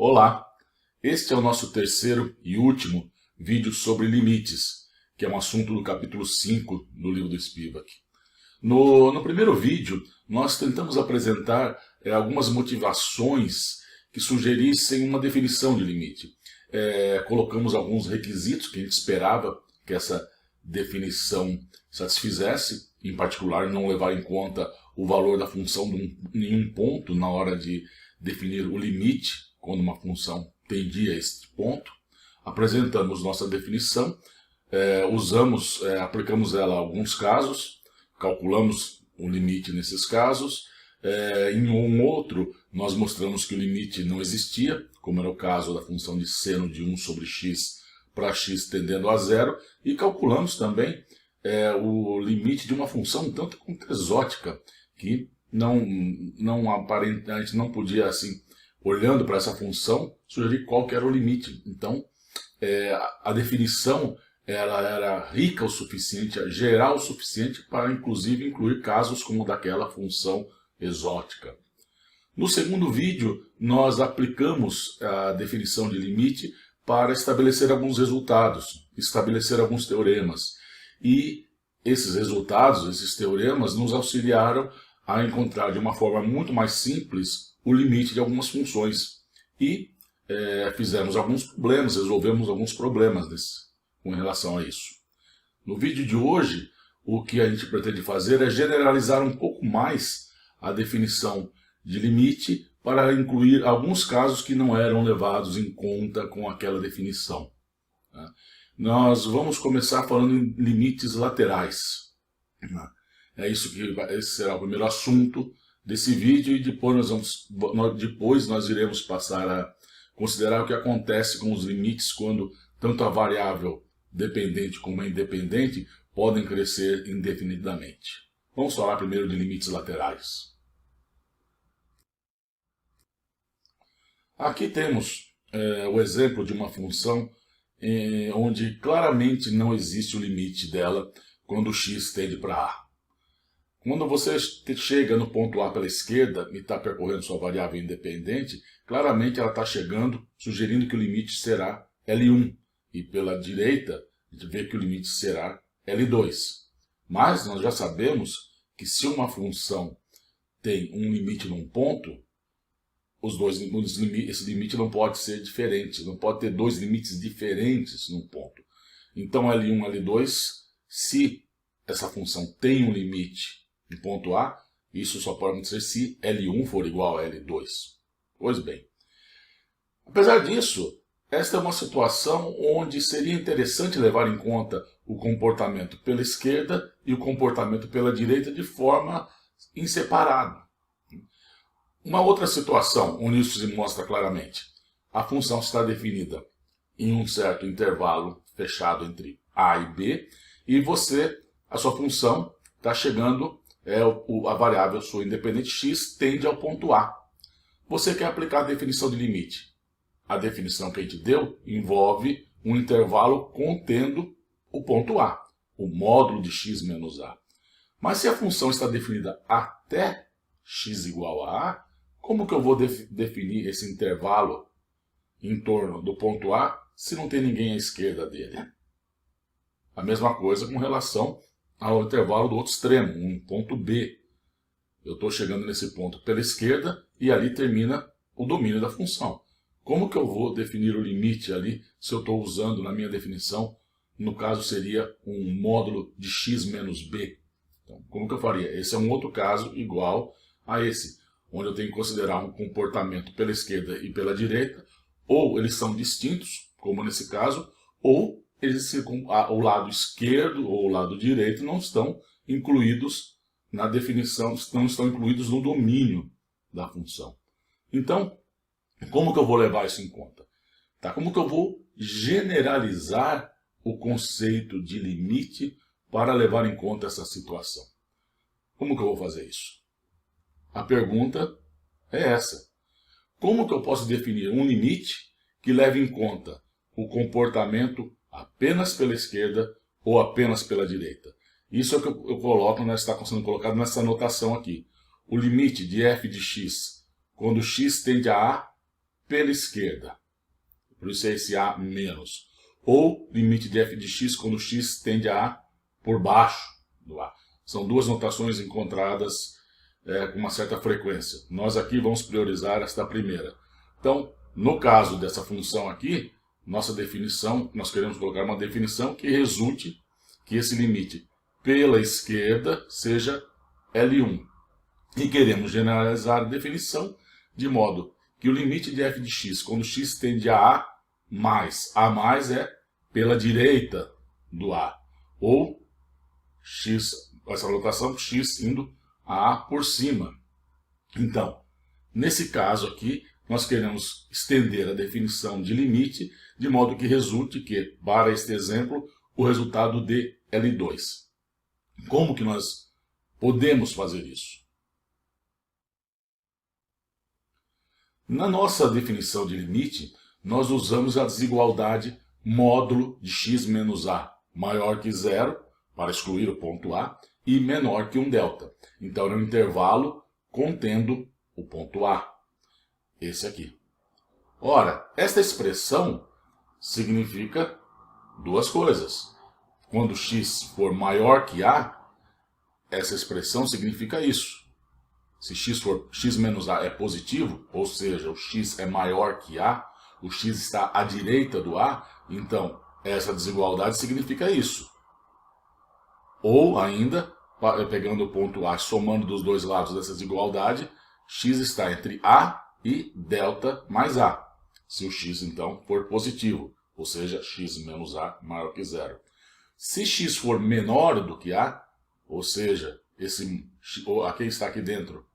Olá, este é o nosso terceiro e último vídeo sobre limites, que é um assunto do capítulo 5 do livro do Spivak. No primeiro vídeo, nós tentamos apresentar algumas motivações que sugerissem uma definição de limite. Colocamos alguns requisitos que a gente esperava que essa definição satisfizesse, em particular não levar em conta o valor da função de nenhum ponto na hora de definir o limite, quando uma função tendia a este ponto. Apresentamos nossa definição, aplicamos ela a alguns casos, calculamos o limite nesses casos. Em um outro, nós mostramos que o limite não existia, como era o caso da função de seno de 1 sobre x para x tendendo a zero, e calculamos também o limite de uma função um tanto quanto exótica, que a gente não podia, assim, olhando para essa função, sugerir qual que era o limite. Então, a definição ela era rica o suficiente, geral o suficiente para, inclusive, incluir casos como o daquela função exótica. No segundo vídeo, nós aplicamos a definição de limite para estabelecer alguns resultados, estabelecer alguns teoremas. E esses resultados, esses teoremas, nos auxiliaram a encontrar de uma forma muito mais simples o limite de algumas funções. E fizemos alguns problemas, resolvemos alguns problemas com relação a isso. No vídeo de hoje, o que a gente pretende fazer é generalizar um pouco mais a definição de limite para incluir alguns casos que não eram levados em conta com aquela definição. Nós vamos começar falando em limites laterais. Esse será o primeiro assunto desse vídeo, e depois nós iremos passar a considerar o que acontece com os limites quando tanto a variável dependente como a independente podem crescer indefinidamente. Vamos falar primeiro de limites laterais. Aqui temos o exemplo de uma função onde claramente não existe o limite dela quando x tende para A. Quando você chega no ponto A pela esquerda e está percorrendo sua variável independente, claramente ela está chegando, sugerindo que o limite será L1. E pela direita, a gente vê que o limite será L2. Mas nós já sabemos que se uma função tem um limite num ponto, esse limite não pode ser diferente, não pode ter dois limites diferentes num ponto. Então L1, L2, se essa função tem um limite no ponto A, isso só pode acontecer se L1 for igual a L2. Pois bem, apesar disso, esta é uma situação onde seria interessante levar em conta o comportamento pela esquerda e o comportamento pela direita de forma inseparada. Uma outra situação onde isso se mostra claramente: a função está definida em um certo intervalo fechado entre A e B, e a sua função está chegando, a variável sua independente x tende ao ponto A. Você quer aplicar a definição de limite. A definição que a gente deu envolve um intervalo contendo o ponto A, o módulo de x menos A. Mas se a função está definida até x igual a A, como que eu vou definir esse intervalo em torno do ponto A se não tem ninguém à esquerda dele? A mesma coisa com relação ao intervalo do outro extremo, um ponto B. Eu estou chegando nesse ponto pela esquerda e ali termina o domínio da função. Como que eu vou definir o limite ali se eu estou usando na minha definição, no caso seria um módulo de x menos b? Então, como que eu faria? Esse é um outro caso igual a esse, onde eu tenho que considerar um comportamento pela esquerda e pela direita, ou eles são distintos, como nesse caso, ou o lado esquerdo ou o lado direito não estão incluídos na definição, não estão incluídos no domínio da função. Então, como que eu vou levar isso em conta? Como que eu vou generalizar o conceito de limite para levar em conta essa situação? Como que eu vou fazer isso? A pergunta é essa: como que eu posso definir um limite que leve em conta o comportamento apenas pela esquerda ou apenas pela direita? Isso é o que eu coloco, está sendo colocado nessa anotação aqui. O limite de f de x, quando x tende a A, pela esquerda. Por isso é esse A menos. Ou limite de f de x quando x tende a A por baixo do A. São duas notações encontradas com uma certa frequência. Nós aqui vamos priorizar esta primeira. Então, no caso dessa função aqui, nossa definição, nós queremos colocar uma definição que resulte que esse limite pela esquerda seja L1. E queremos generalizar a definição de modo que o limite de f de x, quando x tende a A mais é pela direita do A. Ou x, essa notação, x indo a A por cima. Então, nesse caso aqui, nós queremos estender a definição de limite, de modo que resulte que, para este exemplo, o resultado dê L2. Como que nós podemos fazer isso? Na nossa definição de limite, nós usamos a desigualdade módulo de x menos a maior que zero, para excluir o ponto A, e menor que 1 delta. Então, é um intervalo contendo o ponto A. Esse aqui. Ora, esta expressão significa duas coisas. Quando x for maior que A, essa expressão significa isso. Se x menos A é positivo, ou seja, o x é maior que A, o x está à direita do A, então essa desigualdade significa isso. Ou ainda, pegando o ponto A, somando dos dois lados dessa desigualdade, x está entre A e delta mais A. Se o x então for positivo, ou seja, x menos A maior que zero. Se x for menor do que A, ou seja, aquele está aqui dentro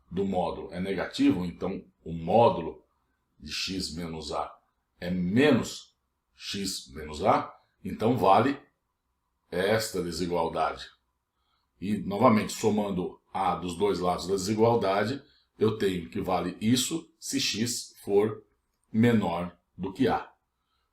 do módulo é negativo, então o módulo de x menos A é menos x menos A, então vale esta desigualdade. E, novamente, somando A dos dois lados da desigualdade, eu tenho que vale isso se x for menor do que A.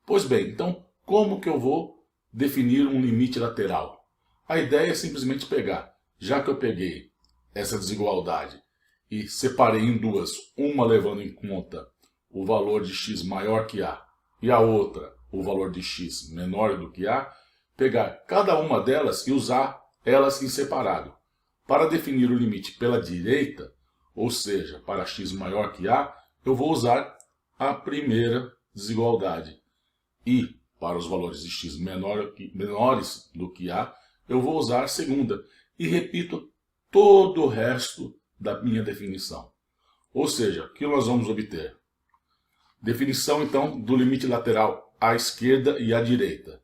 Pois bem, então, como que eu vou definir um limite lateral? A ideia é simplesmente pegar, já que eu peguei essa desigualdade e separei em duas, uma levando em conta o valor de x maior que A e a outra o valor de x menor do que A, pegar cada uma delas e usar elas em separado. Para definir o limite pela direita, ou seja, para x maior que A, eu vou usar a primeira desigualdade. E para os valores de x menores do que A, eu vou usar a segunda. E repito todo o resto da minha definição. Ou seja, o que nós vamos obter? Definição, então, do limite lateral à esquerda e à direita.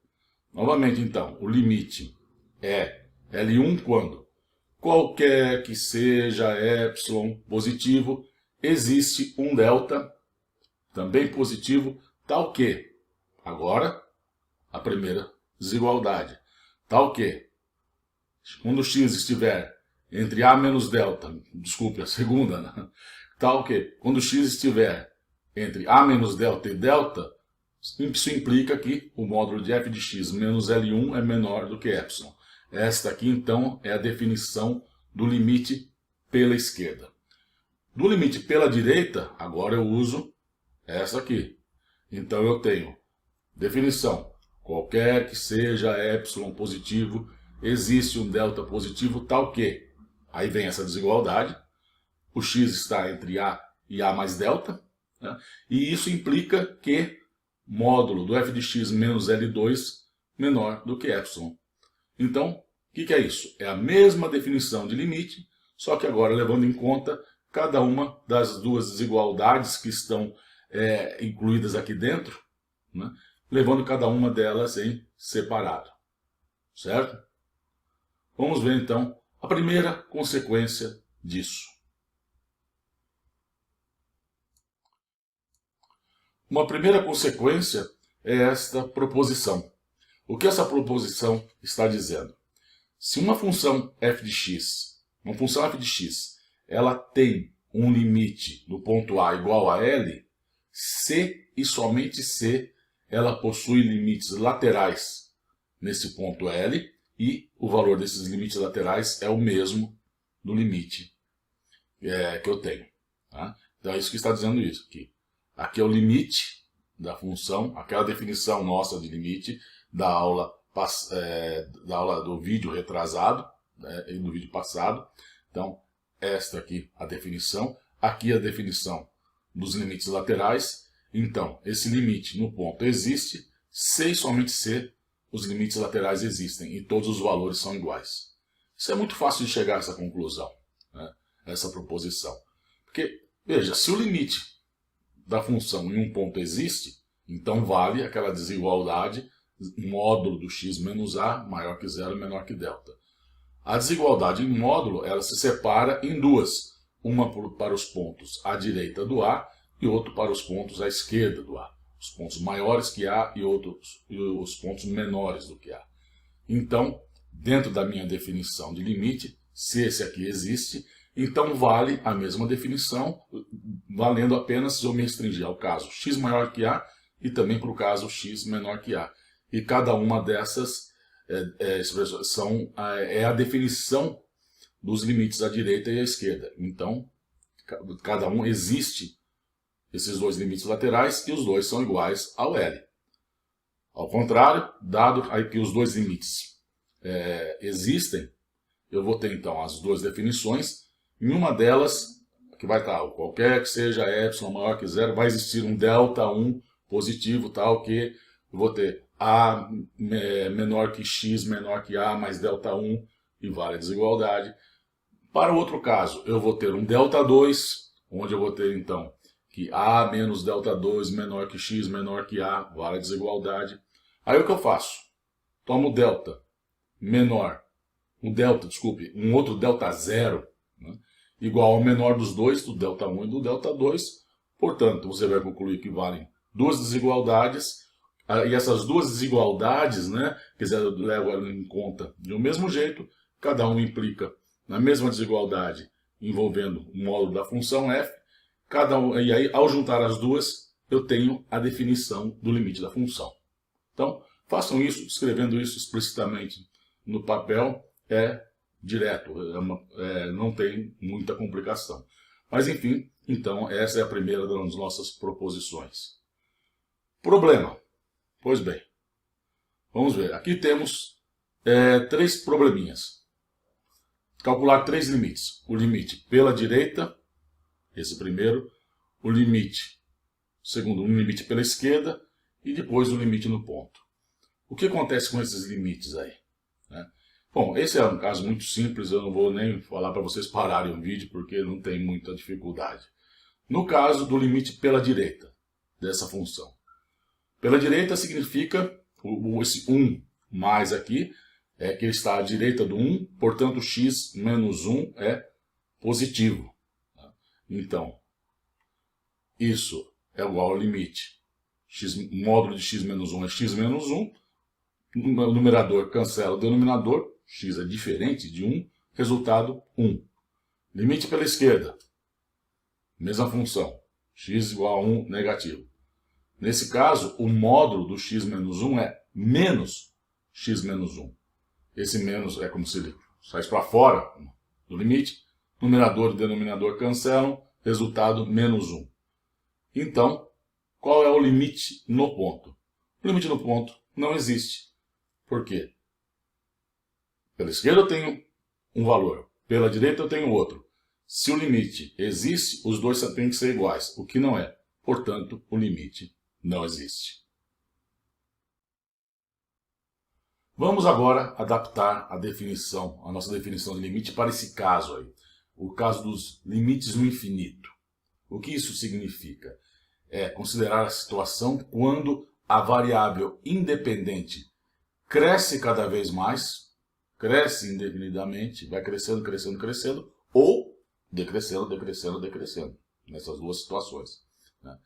Novamente, então, o limite é L1 quando qualquer que seja epsilon positivo, existe um delta também positivo, tal que, agora, a primeira desigualdade, tal que, quando x estiver entre A menos delta, desculpe, a segunda, né? Tal que, quando x estiver entre A menos delta e delta, isso implica que o módulo de f de x menos L1 é menor do que epsilon. Esta aqui, então, é a definição do limite pela esquerda. Do limite pela direita, agora eu uso essa aqui. Então, eu tenho definição. Qualquer que seja epsilon positivo, existe um delta positivo tal que. Aí vem essa desigualdade. O x está entre A e A mais delta. Né? E isso implica que módulo do f de x menos L2 menor do que epsilon. Então, o que é isso? É a mesma definição de limite, só que agora levando em conta cada uma das duas desigualdades que estão incluídas aqui dentro, né? Levando cada uma delas em separado. Certo? Vamos ver então a primeira consequência disso. Uma primeira consequência é esta proposição. O que essa proposição está dizendo? Se uma função f de x, ela tem um limite no ponto A igual a L, se e somente se ela possui limites laterais nesse ponto L, e o valor desses limites laterais é o mesmo do limite que eu tenho. Tá? Então é isso que está dizendo isso aqui. Aqui é o limite da função, aquela definição nossa de limite da aula do vídeo retrasado, né, e do vídeo passado. Então, esta aqui a definição. Aqui a definição dos limites laterais. Então, esse limite no ponto existe se e somente se os limites laterais existem e todos os valores são iguais. Isso é muito fácil de chegar a essa conclusão, né, essa proposição. Porque, veja, se o limite da função em um ponto existe, então vale aquela desigualdade módulo do x menos a maior que zero, menor que delta. A desigualdade em módulo, ela se separa em duas. Uma para os pontos à direita do A e outro para os pontos à esquerda do A. Os pontos maiores que A e os pontos menores do que A. Então, dentro da minha definição de limite, se esse aqui existe, então vale a mesma definição, valendo apenas se eu me restringir ao caso x maior que A e também para o caso x menor que A. E cada uma dessas expressões é a definição dos limites à direita e à esquerda. Então, cada um existe esses dois limites laterais e os dois são iguais ao L. Ao contrário, dado que os dois limites existem, eu vou ter então as duas definições. Em uma delas, que vai estar qualquer que seja epsilon maior que zero, vai existir um delta1 positivo, tal que eu vou ter A menor que x menor que A mais delta1 e vale a desigualdade. Para o outro caso, eu vou ter um delta2, onde eu vou ter então que A menos delta2 menor que x menor que A vale a desigualdade. Aí o que eu faço? Tomo delta menor, um outro delta0, né, igual ao menor dos dois, do delta1 e do delta2. Portanto, você vai concluir que valem duas desigualdades. E essas duas desigualdades, né, quer eu levo ela em conta do mesmo jeito, cada um implica na mesma desigualdade envolvendo o módulo da função f, e aí ao juntar as duas eu tenho a definição do limite da função. Então, façam isso, escrevendo isso explicitamente no papel, direto, não tem muita complicação. Mas enfim, então essa é a primeira das nossas proposições. Problema. Pois bem, vamos ver. Aqui temos três probleminhas. Calcular três limites. O limite pela direita, esse primeiro. O limite, segundo, um limite pela esquerda. E depois o limite no ponto. O que acontece com esses limites aí? Né? Bom, esse é um caso muito simples. Eu não vou nem falar para vocês pararem o vídeo, porque não tem muita dificuldade. No caso do limite pela direita, dessa função. Pela direita significa, esse 1 mais aqui, que ele está à direita do 1, portanto x menos 1 é positivo. Então, isso é igual ao limite. Módulo de x menos 1 é x menos 1. O numerador cancela o denominador, x é diferente de 1, resultado 1. Limite pela esquerda, mesma função, x igual a 1 negativo. Nesse caso, o módulo do x menos 1 é menos x menos 1. Esse menos é como se ele saísse para fora do limite. Numerador e denominador cancelam, resultado menos 1. Então, qual é o limite no ponto? O limite no ponto não existe. Por quê? Pela esquerda eu tenho um valor, pela direita eu tenho outro. Se o limite existe, os dois têm que ser iguais, o que não é. Portanto, o limite não existe. Vamos agora adaptar a nossa definição de limite para esse caso aí. O caso dos limites no infinito. O que isso significa? É considerar a situação quando a variável independente cresce cada vez mais, cresce indefinidamente, vai crescendo, crescendo, crescendo, ou decrescendo, decrescendo, decrescendo. Nessas duas situações. Né?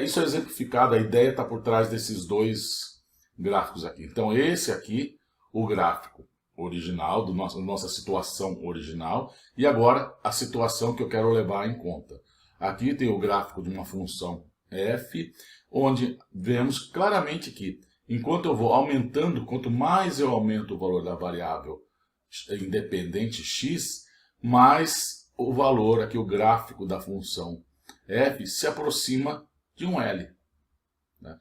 Isso é exemplificado, a ideia está por trás desses dois gráficos aqui. Então esse aqui, o gráfico original, da nossa situação original, e agora a situação que eu quero levar em conta. Aqui tem o gráfico de uma função f, onde vemos claramente que, enquanto eu vou aumentando, quanto mais eu aumento o valor da variável independente x, mais o valor aqui, o gráfico da função f, se aproxima de um L. Né?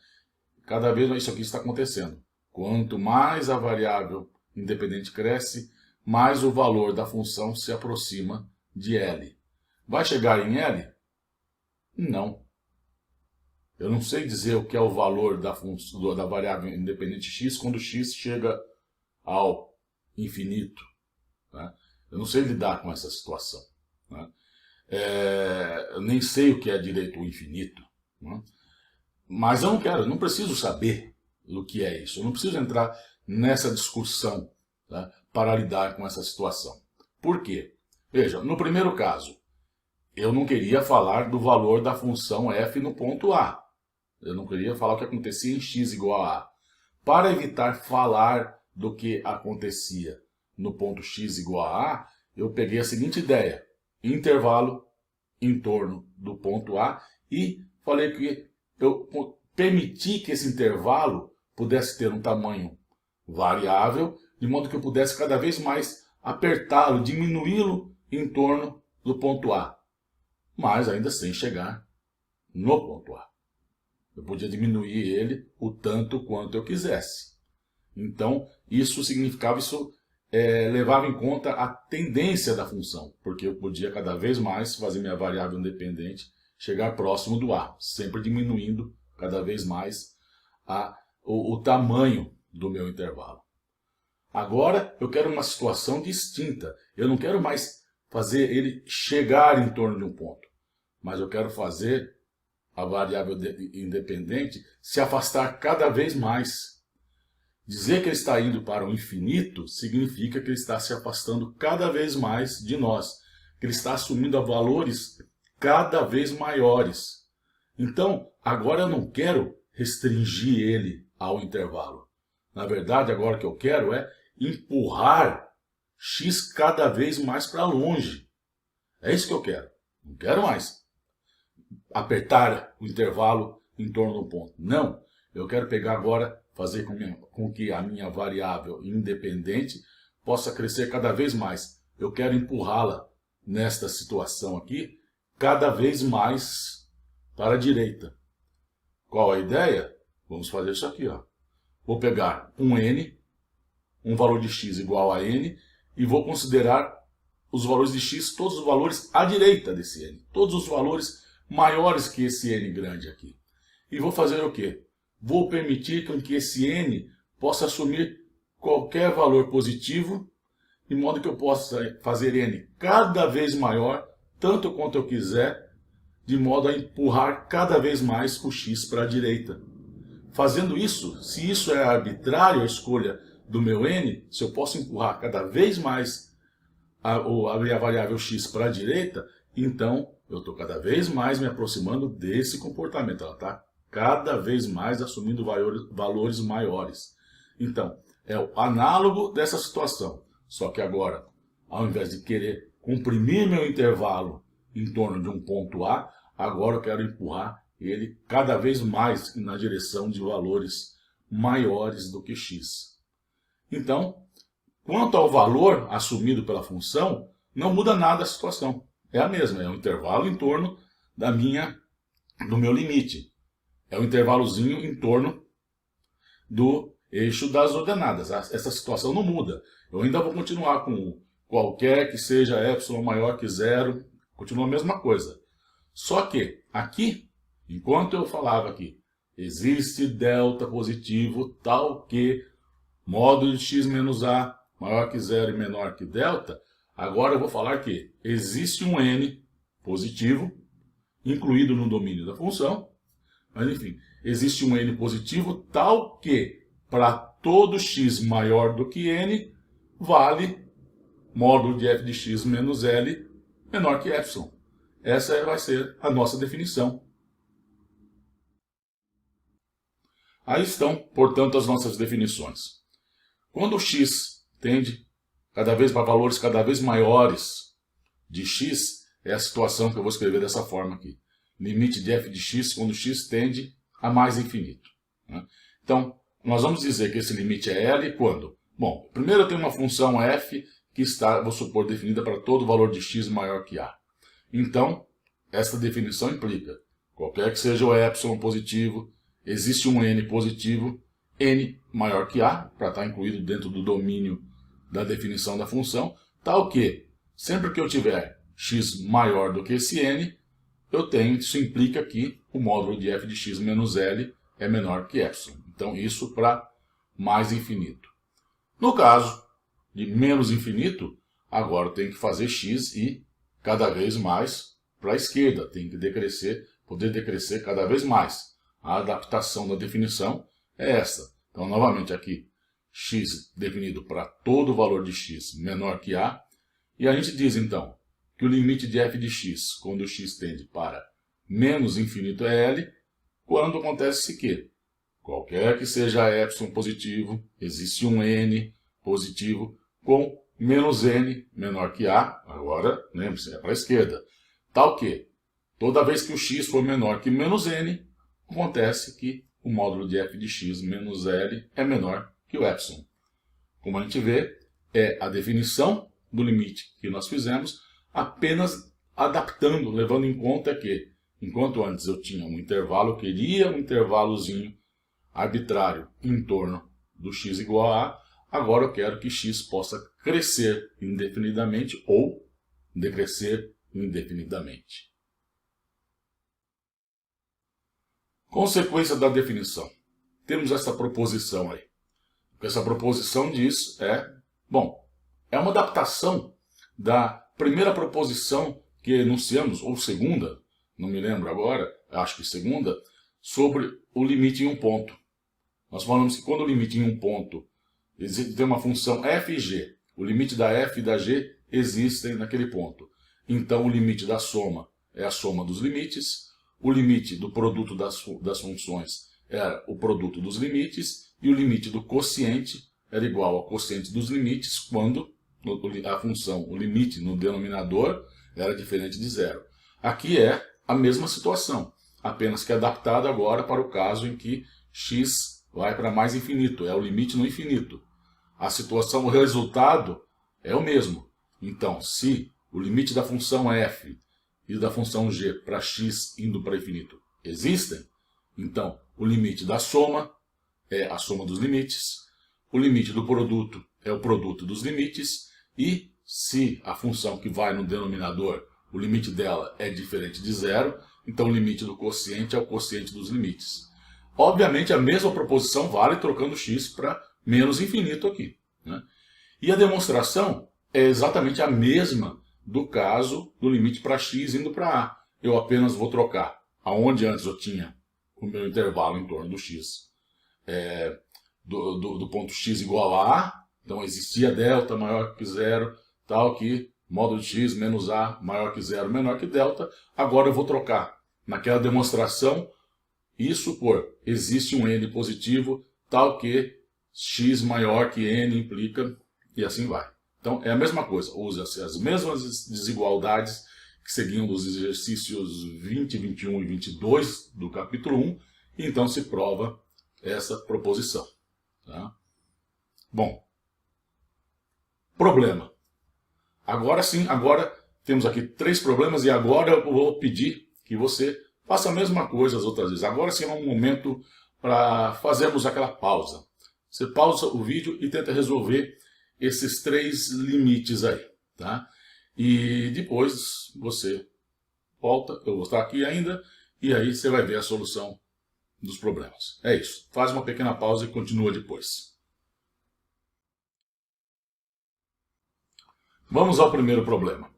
Cada vez isso aqui está acontecendo. Quanto mais a variável independente cresce, mais o valor da função se aproxima de L. Vai chegar em L? Não. Eu não sei dizer o que é o valor da variável independente x quando x chega ao infinito. Né? Eu não sei lidar com essa situação. Né? Eu nem sei o que é direito ao infinito. Né? Mas eu não preciso saber o que é isso. Eu não preciso entrar nessa discussão, tá, para lidar com essa situação. Por quê? Veja, no primeiro caso, eu não queria falar do valor da função f no ponto A. Eu não queria falar o que acontecia em x igual a A. Para evitar falar do que acontecia no ponto x igual a A, eu peguei a seguinte ideia. Intervalo em torno do ponto A e falei que eu permiti que esse intervalo pudesse ter um tamanho variável, de modo que eu pudesse cada vez mais apertá-lo, diminuí-lo em torno do ponto A, mas ainda sem chegar no ponto A. Eu podia diminuir ele o tanto quanto eu quisesse. Então, isso significava, levava em conta a tendência da função, porque eu podia cada vez mais fazer minha variável independente chegar próximo do A, sempre diminuindo cada vez mais o tamanho do meu intervalo. Agora eu quero uma situação distinta. Eu não quero mais fazer ele chegar em torno de um ponto, mas eu quero fazer a variável independente se afastar cada vez mais. Dizer que ele está indo para o infinito significa que ele está se afastando cada vez mais de nós, que ele está assumindo valores cada vez maiores. Então, agora eu não quero restringir ele ao intervalo. Na verdade, agora o que eu quero é empurrar x cada vez mais para longe. É isso que eu quero. Não quero mais apertar o intervalo em torno do ponto. Não. Eu quero pegar agora, fazer com que a minha variável independente possa crescer cada vez mais. Eu quero empurrá-la nesta situação aqui cada vez mais para a direita. Qual a ideia? Vamos fazer isso aqui. Ó. Vou pegar um n, um valor de x igual a n, e vou considerar os valores de x, todos os valores à direita desse n. Todos os valores maiores que esse n grande aqui. E vou fazer o quê? Vou permitir que esse n possa assumir qualquer valor positivo, de modo que eu possa fazer n cada vez maior, tanto quanto eu quiser, de modo a empurrar cada vez mais o x para a direita. Fazendo isso, se isso é arbitrário, a escolha do meu n, se eu posso empurrar cada vez mais a minha variável x para a direita, então eu estou cada vez mais me aproximando desse comportamento. Ela está cada vez mais assumindo valores maiores. Então, é o análogo dessa situação. Só que agora, ao invés de querer comprimir meu intervalo em torno de um ponto A, agora eu quero empurrar ele cada vez mais na direção de valores maiores do que x. Então, quanto ao valor assumido pela função, não muda nada a situação. É a mesma, é um intervalo em torno do meu limite. É um intervalozinho em torno do eixo das ordenadas. Essa situação não muda. Eu ainda vou continuar com qualquer que seja epsilon maior que zero, continua a mesma coisa. Só que aqui, enquanto eu falava aqui, existe delta positivo tal que módulo de x menos a maior que zero e menor que delta, agora eu vou falar que existe um n positivo incluído no domínio da função, mas enfim, existe um n positivo tal que para todo x maior do que n, vale módulo de f de x menos L menor que epsilon. Essa vai ser a nossa definição. Aí estão, portanto, as nossas definições. Quando o x tende cada vez para valores cada vez maiores de x, é a situação que eu vou escrever dessa forma aqui. Limite de f de x quando x tende a mais infinito. Né? Então, nós vamos dizer que esse limite é L quando? Bom, primeiro eu tenho uma função f que está, vou supor, definida para todo valor de x maior que a. Então, essa definição implica qualquer que seja o epsilon positivo, existe um n positivo, n maior que a, para estar incluído dentro do domínio da definição da função, tal que, sempre que eu tiver x maior do que esse n, isso implica que o módulo de f de x menos L é menor que epsilon. Então, isso para mais infinito. No caso de menos infinito, agora eu tenho que fazer x e cada vez mais para a esquerda. Tem que poder decrescer cada vez mais. A adaptação da definição é essa. Então, novamente aqui, x definido para todo valor de x menor que a. E a gente diz, então, que o limite de f de x, quando o x tende para menos infinito é L, quando acontece que, qualquer que seja epsilon positivo, existe um n positivo com menos n menor que a, agora, lembre-se, é para a esquerda, tal que, toda vez que o x for menor que menos n, acontece que o módulo de f de x menos L é menor que o epsilon. Como a gente vê, é a definição do limite que nós fizemos, apenas adaptando, levando em conta que, enquanto antes eu tinha um intervalo, eu queria um intervalozinho arbitrário em torno do x igual a A, agora eu quero que x possa crescer indefinidamente ou decrescer indefinidamente. Consequência da definição. Temos essa proposição aí. O que essa proposição diz é uma adaptação da primeira proposição que enunciamos, ou segunda, não me lembro agora, acho que segunda, sobre o limite em um ponto. Nós falamos que quando o limite em um ponto tem uma função f e g, o limite da f e da g existem naquele ponto. Então o limite da soma é a soma dos limites, o limite do produto das funções era o produto dos limites, e o limite do quociente era igual ao quociente dos limites quando a função, o limite no denominador, era diferente de zero. Aqui é a mesma situação, apenas que adaptada agora para o caso em que x vai para mais infinito, é o limite no infinito. A situação, o resultado é o mesmo. Então, se o limite da função f e da função g para x indo para infinito existem, então o limite da soma é a soma dos limites, o limite do produto é o produto dos limites, e se a função que vai no denominador, o limite dela é diferente de zero, então o limite do quociente é o quociente dos limites. Obviamente a mesma proposição vale trocando x para menos infinito aqui, né? E a demonstração é exatamente a mesma do caso do limite para x indo para a. Eu apenas vou trocar aonde antes eu tinha o meu intervalo em torno do x, do ponto x igual a a, então existia delta maior que zero, tal que módulo de x menos a maior que zero, menor que delta. Agora eu vou trocar naquela demonstração isso por existe um n positivo, tal que x maior que n implica, e assim vai. Então é a mesma coisa, usa-se as mesmas desigualdades que seguiam dos exercícios 20, 21 e 22 do capítulo 1, e então se prova essa proposição. Tá? Bom, problema. Agora sim, agora temos aqui 3 problemas, e agora eu vou pedir que você faça a mesma coisa as outras vezes. Agora sim é um momento para fazermos aquela pausa. Você pausa o vídeo e tenta resolver esses 3 limites aí, tá? E depois você volta, eu vou estar aqui ainda, e aí você vai ver a solução dos problemas. É isso. Faz uma pequena pausa e continua depois. Vamos ao primeiro problema.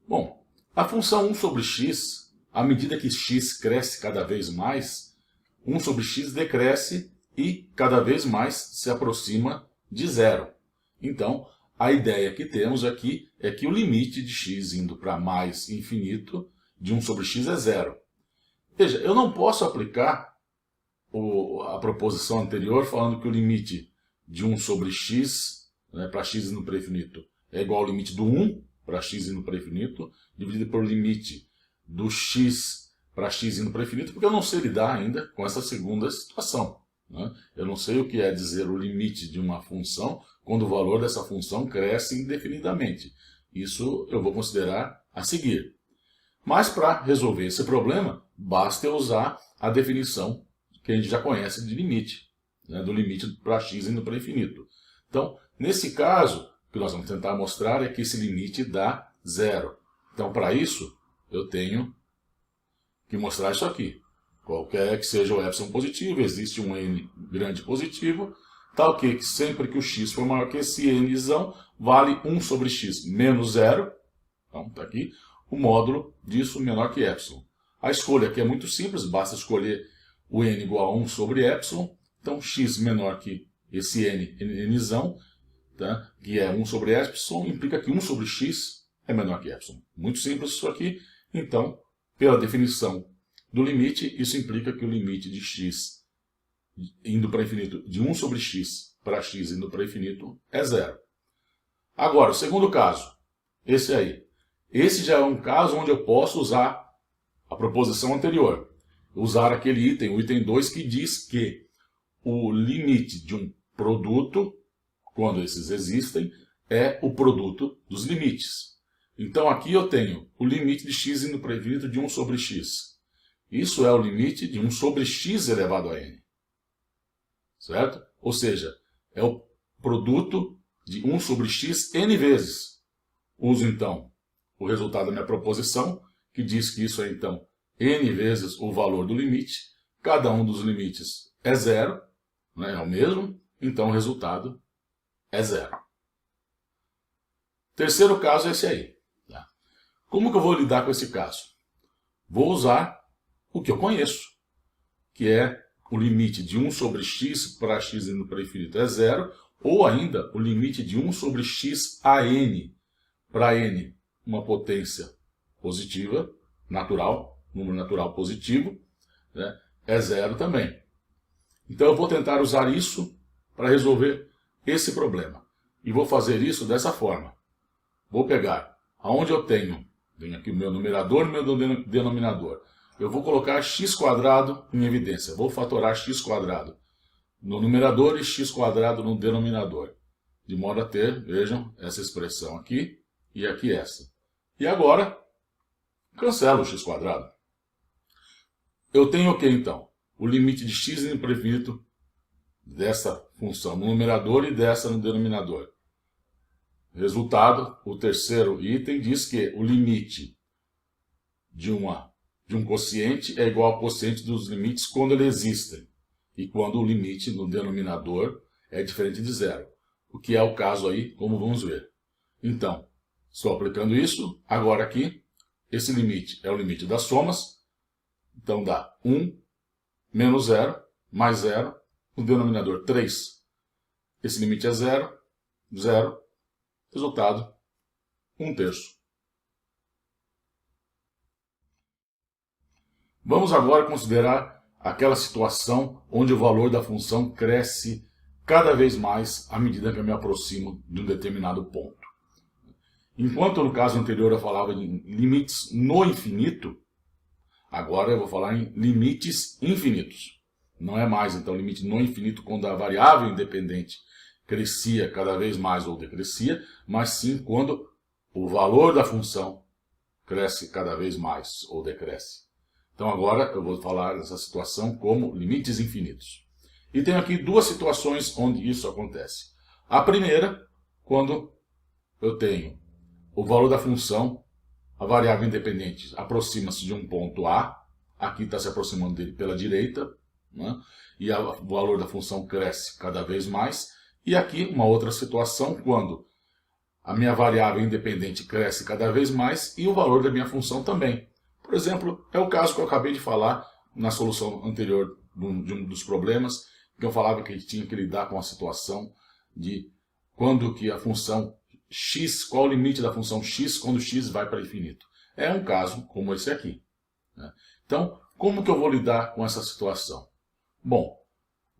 Bom, a função 1 sobre x, à medida que x cresce cada vez mais, 1 sobre x decresce e cada vez mais se aproxima de zero. Então, a ideia que temos aqui é que o limite de x indo para mais infinito de 1 sobre x é zero. Veja, eu não posso aplicar a proposição anterior falando que o limite de 1 sobre x, né, para x indo para infinito, é igual ao limite do 1 para x indo para infinito, dividido pelo limite do x para x indo para infinito, porque eu não sei lidar ainda com essa segunda situação, né? Eu não sei o que é dizer o limite de uma função quando o valor dessa função cresce indefinidamente. Isso eu vou considerar a seguir. Mas para resolver esse problema, basta eu usar a definição que a gente já conhece de limite, né, do limite para x indo para infinito. Então, nesse caso, o que nós vamos tentar mostrar é que esse limite dá zero. Então, para isso, eu tenho que mostrar isso aqui. Qualquer que seja o epsilon positivo, existe um n grande positivo, tal que sempre que o x for maior que esse nzão, vale 1 sobre x menos zero. Então, está aqui o módulo disso menor que epsilon. A escolha aqui é muito simples, basta escolher o n igual a 1 sobre epsilon. Então, x menor que esse nzão, tá? Que é 1 sobre epsilon, implica que 1 sobre x é menor que epsilon. Muito simples isso aqui. Então, pela definição do limite, isso implica que o limite de x indo para infinito, de 1 sobre x para x indo para infinito, é zero. Agora, o segundo caso, esse aí. Esse já é um caso onde eu posso usar a proposição anterior. Usar aquele item, o item 2, que diz que o limite de um produto, quando esses existem, é o produto dos limites. Então aqui eu tenho o limite de x indo para infinito de 1 sobre x. Isso é o limite de 1 sobre x elevado a n. Certo? Ou seja, é o produto de 1 sobre x n vezes. Uso então o resultado da minha proposição, que diz que isso é então n vezes o valor do limite. Cada um dos limites é zero, né, é o mesmo, então o resultado é zero. Terceiro caso é esse aí. Tá? Como que eu vou lidar com esse caso? Vou usar o que eu conheço, que é o limite de 1 sobre x para x indo para infinito é zero, ou ainda o limite de 1 sobre x a n, para n uma potência positiva, natural, número natural positivo, né, é zero também. Então eu vou tentar usar isso para resolver esse problema. E vou fazer isso dessa forma. Vou pegar aonde eu tenho aqui o meu numerador e o meu denominador. Eu vou colocar x² em evidência. Vou fatorar x² no numerador e x² no denominador. De modo a ter, vejam, essa expressão aqui e aqui essa. E agora, cancelo o x². Eu tenho o que então? O limite de x indo para infinito dessa função no numerador e dessa no denominador. Resultado, o terceiro item diz que o limite de um quociente é igual ao quociente dos limites quando eles existem. E quando o limite no denominador é diferente de zero. O que é o caso aí, como vamos ver. Então, estou aplicando isso. Agora aqui, esse limite é o limite das somas. Então dá 1 menos 0, mais 0. No denominador 3. Esse limite é 0, 0. Resultado, 1/3. Vamos agora considerar aquela situação onde o valor da função cresce cada vez mais à medida que eu me aproximo de um determinado ponto. Enquanto no caso anterior eu falava de limites no infinito, agora eu vou falar em limites infinitos. Não é mais então limite no infinito quando a variável independente crescia cada vez mais ou decrescia, mas sim quando o valor da função cresce cada vez mais ou decresce. Então agora eu vou falar dessa situação como limites infinitos. E tenho aqui duas situações onde isso acontece. A primeira, quando eu tenho o valor da função, a variável independente aproxima-se de um ponto A, aqui está se aproximando dele pela direita, né? E o valor da função cresce cada vez mais. E aqui uma outra situação, quando a minha variável independente cresce cada vez mais e o valor da minha função também. Por exemplo, é o caso que eu acabei de falar na solução anterior de um dos problemas, que eu falava que tinha que lidar com a situação de quando que a função x, qual o limite da função x quando x vai para infinito. É um caso como esse aqui, né? Então, como que eu vou lidar com essa situação? Bom,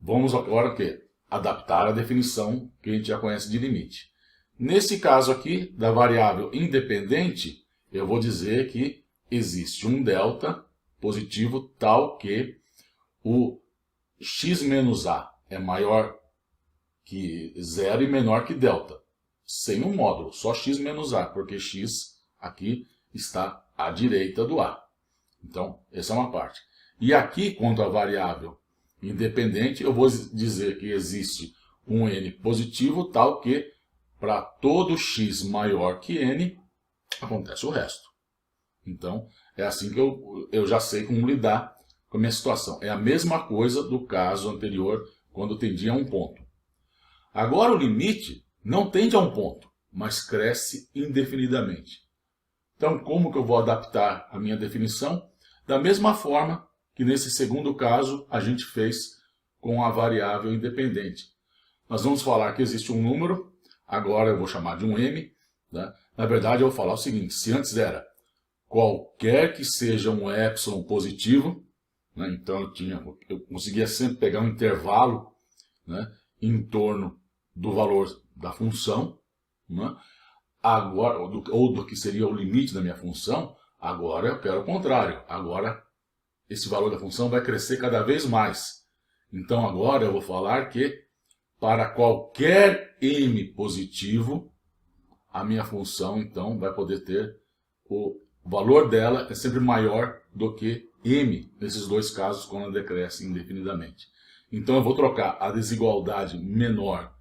vamos agora o quê? Adaptar a definição que a gente já conhece de limite. Nesse caso aqui, da variável independente, eu vou dizer que existe um delta positivo tal que o x menos a é maior que zero e menor que delta. Sem um módulo, só x menos a, porque x aqui está à direita do A. Então, essa é uma parte. E aqui, quanto à variável independente, eu vou dizer que existe um n positivo tal que para todo x maior que n, acontece o resto. Então, é assim que eu já sei como lidar com a minha situação. É a mesma coisa do caso anterior, quando tendia a um ponto. Agora o limite não tende a um ponto, mas cresce indefinidamente. Então, como que eu vou adaptar a minha definição? Da mesma forma que nesse segundo caso a gente fez com a variável independente. Nós vamos falar que existe um número, agora eu vou chamar de um m. Né? Na verdade, eu vou falar o seguinte, se antes era qualquer que seja um epsilon positivo, né? Então eu conseguia sempre pegar um intervalo, né, em torno do valor da função, né? Agora, ou do que seria o limite da minha função. Agora eu quero o contrário. Agora esse valor da função vai crescer cada vez mais. Então agora eu vou falar que para qualquer m positivo, a minha função então vai poder ter o valor dela é sempre maior do que m, nesses dois casos, quando ela decresce indefinidamente. Então eu vou trocar a desigualdade menor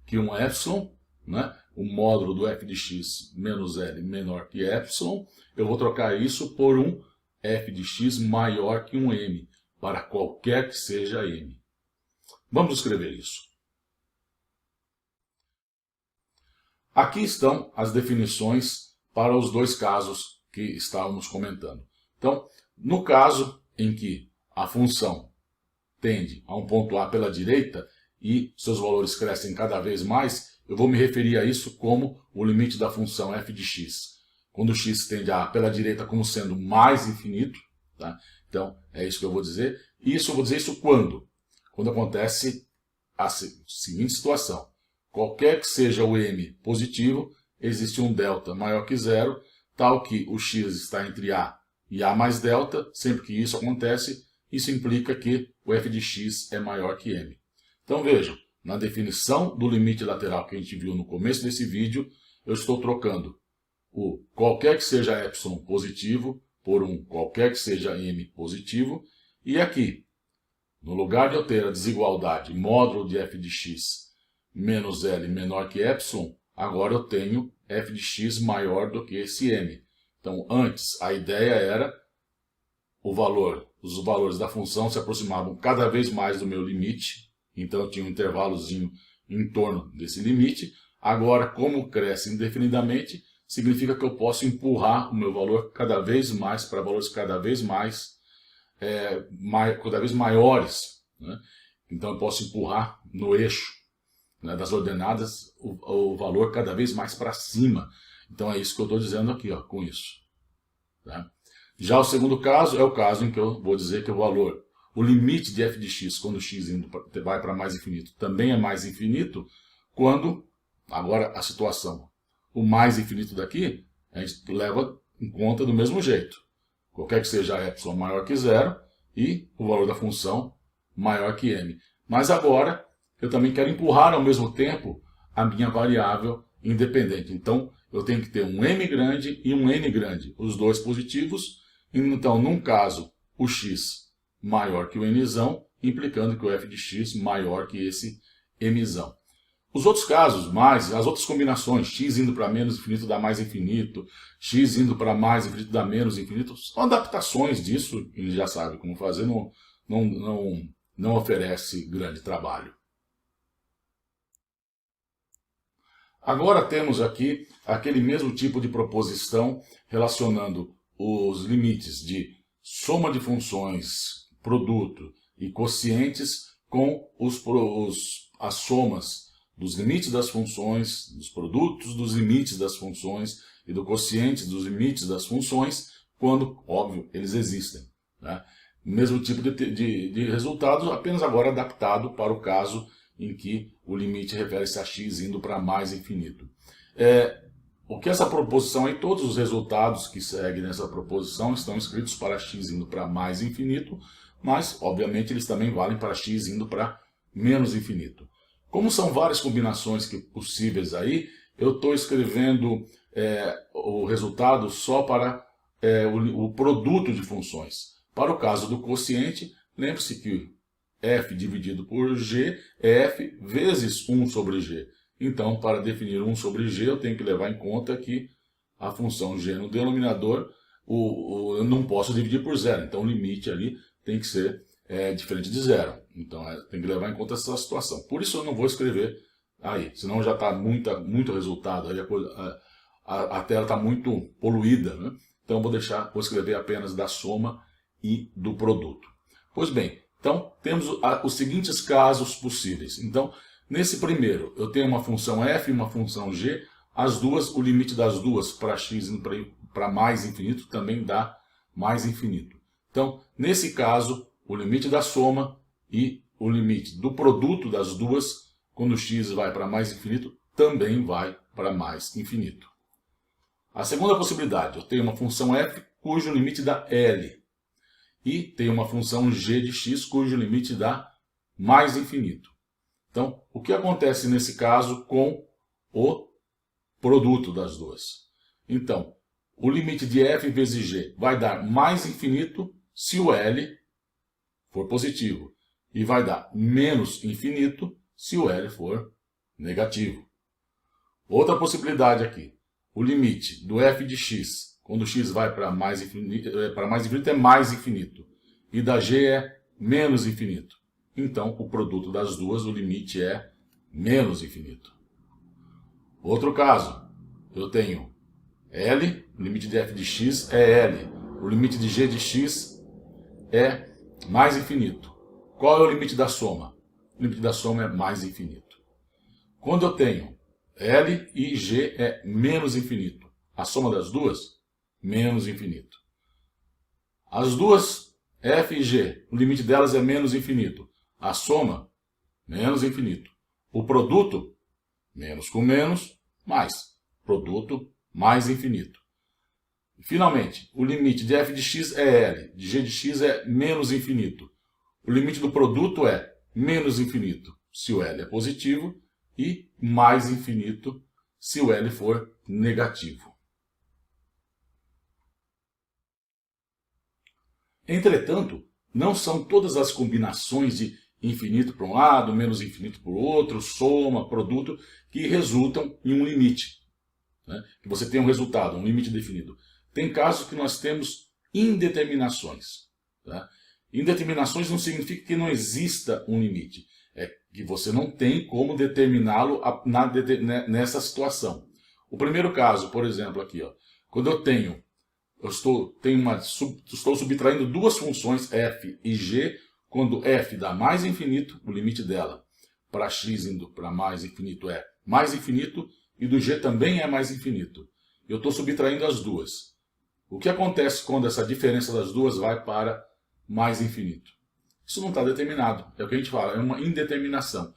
que um epsilon, né? O módulo do f de x menos L menor que epsilon, eu vou trocar isso por um f de x maior que um m, para qualquer que seja m. Vamos escrever isso. Aqui estão as definições para os dois casos que estávamos comentando. Então, no caso em que a função tende a um ponto A pela direita e seus valores crescem cada vez mais, eu vou me referir a isso como o limite da função f de x. Quando x tende a pela direita como sendo mais infinito, tá? Então é isso que eu vou dizer. E isso eu vou dizer isso quando? Quando acontece a seguinte situação. Qualquer que seja o m positivo, existe um delta maior que zero, tal que o x está entre A e A mais delta. Sempre que isso acontece, isso implica que o f de x é maior que m. Então vejam, na definição do limite lateral que a gente viu no começo desse vídeo, eu estou trocando o qualquer que seja epsilon positivo por um qualquer que seja m positivo. E aqui, no lugar de eu ter a desigualdade módulo de f de x menos L menor que epsilon, agora eu tenho f de x maior do que esse m. Então antes a ideia era os valores da função se aproximavam cada vez mais do meu limite. Então eu tinha um intervalozinho em torno desse limite. Agora, como cresce indefinidamente, significa que eu posso empurrar o meu valor cada vez mais para valores cada vez maiores. Né? Então eu posso empurrar no eixo, né, das ordenadas o valor cada vez mais para cima. Então é isso que eu estou dizendo aqui, ó, com isso. Tá? Já o segundo caso é o caso em que eu vou dizer que o limite de f de x, quando x vai para mais infinito, também é mais infinito, quando, agora a situação, o mais infinito daqui, a gente leva em conta do mesmo jeito. Qualquer que seja epsilon maior que zero e o valor da função maior que m. Mas agora, eu também quero empurrar ao mesmo tempo a minha variável independente. Então, eu tenho que ter um m grande e um n grande, os dois positivos. Então, num caso, o x maior que o nzão, implicando que o f de x maior que esse mzão. Os outros casos, as outras combinações, x indo para menos infinito dá mais infinito, x indo para mais infinito dá menos infinito, são adaptações disso, que a gente já sabe como fazer, não oferece grande trabalho. Agora temos aqui aquele mesmo tipo de proposição relacionando os limites de soma de funções, produto e quocientes com as somas dos limites das funções, dos produtos dos limites das funções e do quociente dos limites das funções, quando, óbvio, eles existem. Né? Mesmo tipo de resultado, apenas agora adaptado para o caso em que o limite refere-se a x indo para mais infinito. O que essa proposição aí, todos os resultados que seguem nessa proposição estão escritos para x indo para mais infinito, mas, obviamente, eles também valem para x indo para menos infinito. Como são várias combinações possíveis aí, eu estou escrevendo o resultado só para o produto de funções. Para o caso do quociente, lembre-se que f dividido por g é f vezes 1 sobre g. Então, para definir 1 sobre g, eu tenho que levar em conta que a função g no denominador, eu não posso dividir por zero. Então, o limite ali tem que ser diferente de zero. Então, tem que levar em conta essa situação. Por isso, eu não vou escrever aí, senão já está muito resultado. Aí a tela está muito poluída, né? Então, vou escrever apenas da soma e do produto. Pois bem, então temos os seguintes casos possíveis. Então, nesse primeiro, eu tenho uma função f e uma função g. As duas, o limite das duas para x indo para mais infinito também dá mais infinito. Então, nesse caso, o limite da soma e o limite do produto das duas, quando x vai para mais infinito, também vai para mais infinito. A segunda possibilidade, eu tenho uma função f cujo limite dá L. E tenho uma função g de x cujo limite dá mais infinito. Então, o que acontece nesse caso com o produto das duas? Então, o limite de f vezes g vai dar mais infinito se o L for positivo. E vai dar menos infinito se o L for negativo. Outra possibilidade aqui. O limite do f de x, quando x vai para mais infinito é mais infinito. E da g é menos infinito. Então, o produto das duas, o limite é menos infinito. Outro caso, eu tenho L, o limite de f de x é L. O limite de g de x é mais infinito. Qual é o limite da soma? O limite da soma é mais infinito. Quando eu tenho L e g é menos infinito. A soma das duas, menos infinito. As duas, f e g, o limite delas é menos infinito. A soma, menos infinito. O produto, menos com menos, mais. Produto, mais infinito. Finalmente, o limite de f de x é L, de g de x é menos infinito. O limite do produto é menos infinito se o L é positivo e mais infinito se o L for negativo. Entretanto, não são todas as combinações de infinito para um lado, menos infinito para o outro, soma, produto, que resultam em um limite. Né? Que você tem um resultado, um limite definido. Tem casos que nós temos indeterminações. Tá? Indeterminações não significa que não exista um limite. É que você não tem como determiná-lo nessa situação. O primeiro caso, por exemplo, aqui, ó, quando estou subtraindo duas funções f e g, quando f dá mais infinito, o limite dela para x indo para mais infinito é mais infinito, e do g também é mais infinito. Eu estou subtraindo as duas. O que acontece quando essa diferença das duas vai para mais infinito? Isso não está determinado. É o que a gente fala, é uma indeterminação.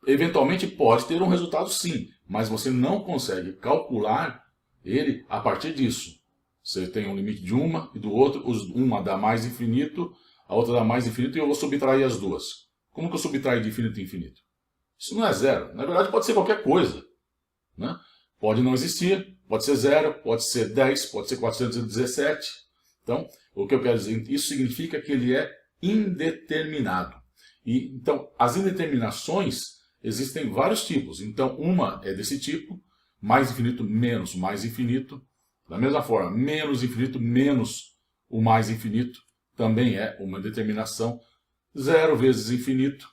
Eventualmente pode ter um resultado sim, mas você não consegue calcular ele a partir disso. Você tem um limite de uma e do outro, uma dá mais infinito, a outra dá mais infinito e eu vou subtrair as duas. Como que eu subtraio de infinito em infinito? Isso não é zero. Na verdade pode ser qualquer coisa. Né? Pode não existir, pode ser 0, pode ser 10, pode ser 417. Então, o que eu quero dizer, isso significa que ele é indeterminado. Então, as indeterminações existem vários tipos. Então, uma é desse tipo, mais infinito menos mais infinito. Da mesma forma, menos infinito menos o mais infinito também é uma determinação. 0 vezes infinito,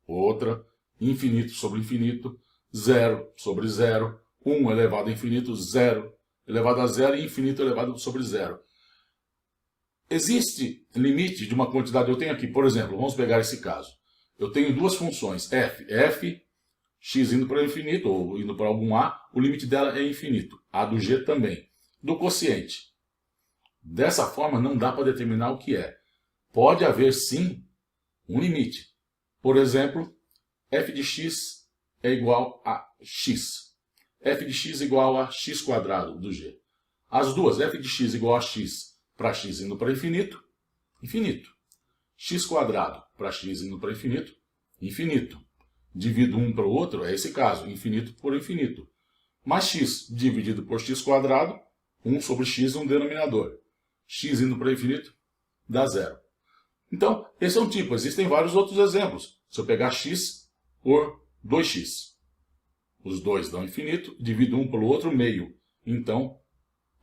outra, infinito sobre infinito, 0 sobre 0, 1 elevado a infinito, 0 elevado a 0 e infinito elevado sobre 0. Existe limite de uma quantidade, eu tenho aqui, por exemplo, vamos pegar esse caso. Eu tenho duas funções, f, x indo para o infinito, ou indo para algum a, o limite dela é infinito. A do g também. Do quociente. Dessa forma, não dá para determinar o que é. Pode haver, sim, um limite. Por exemplo, f de x é igual a x. F de x igual a x quadrado do g. As duas, f de x igual a x para x indo para infinito, infinito. X quadrado para x indo para infinito, infinito. Divido um para o outro, é esse caso, infinito por infinito. Mais x dividido por x quadrado, 1 sobre x no denominador. x indo para infinito dá zero. Então, esse é um tipo. Existem vários outros exemplos. Se eu pegar x por 2x, os dois dão infinito, divido um pelo outro, meio. Então,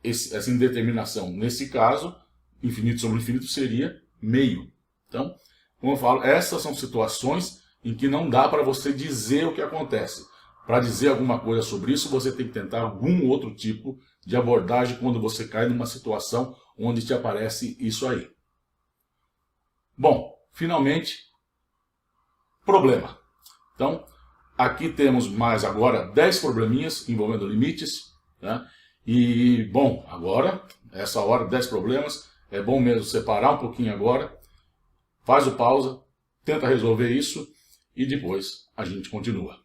essa indeterminação, nesse caso, infinito sobre infinito seria meio. Então, como eu falo, essas são situações em que não dá para você dizer o que acontece. Para dizer alguma coisa sobre isso, você tem que tentar algum outro tipo de abordagem quando você cai numa situação onde te aparece isso aí. Bom, finalmente, problema. Então, aqui temos mais agora 10 probleminhas envolvendo limites, né? E, bom, agora, essa hora, 10 problemas, é bom mesmo separar um pouquinho agora, faz o pausa, tenta resolver isso e depois a gente continua.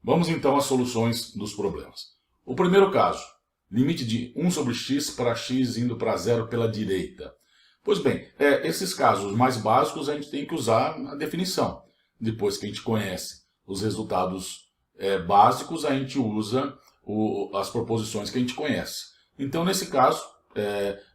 Vamos então às soluções dos problemas. O primeiro caso, limite de 1 sobre x para x indo para zero pela direita. Pois bem, esses casos mais básicos a gente tem que usar a definição. Depois que a gente conhece os resultados básicos, a gente usa as proposições que a gente conhece. Então, nesse caso,